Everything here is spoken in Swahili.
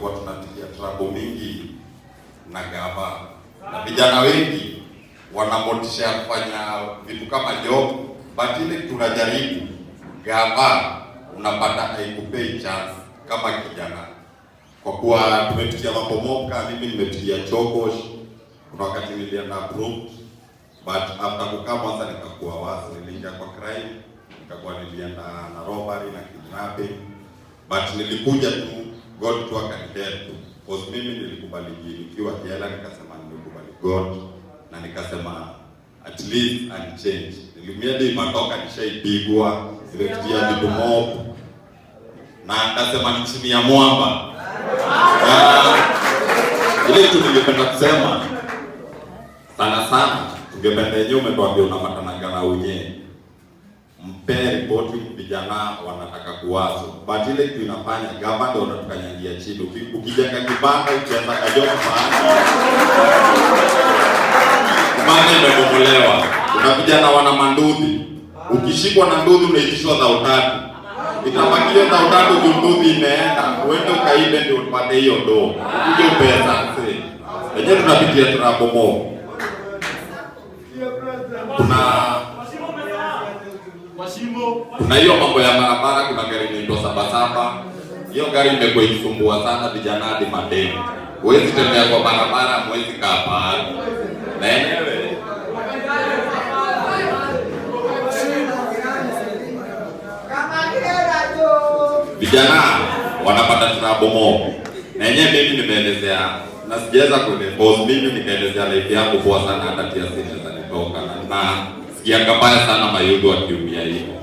tumekuwa tunapitia trouble mingi na gava, na vijana wengi wanamotisha ya kufanya vitu kama job, but ile tunajaribu gava unapata haikupei chance kama kijana, kwa kuwa tumepitia mambo moka. Mimi nimepitia chokosh, kuna wakati nilienda approved, but after kukaa kwanza nikakuwa wazi, niliingia kwa crime, nikakuwa nilienda na robbery na kidnapping, but nilikuja tu God tu akanihelp tu, because mimi nilikubali nikiwa kiela, nikasema nimekubali God na nikasema at least and change. Nilimiadi matoka nishaipigwa, nimepitia vitu mob na nikasema ni chini ya mwamba. Ile tu ningependa kusema sana tungependa yenyewe umetuambia unamatanaga na unye mpe ripoti vijana wanataka kuwazo, but ile kitu inafanya gava ndio unatukanyangia chini. Ukijenga kibanda ukianza kajoka kibanda imebomolewa, kuna vijana wana manduthi, ukishikwa na nduthi unaitishwa za utatu, itabakia za utatu nduthi imeenda, uende ukaibe ndio upate hiyo do ukuje pesa. Wenyewe tunapitia tunabomoa. Kuna hiyo mambo ya barabara, kuna gari inaitwa 77. Hiyo gari imekuwa ikisumbua sana vijana hadi madeni. Huwezi tembea kwa barabara, huwezi kaa pahali. Na yenyewe vijana wanapata trouble. Na yenyewe mimi nimeelezea na sijaweza kueleza, mimi nikaelezea life yangu kwa sana, hata tia sisi zanitoka na sikia kabaya sana mayudo akiumia hiyo.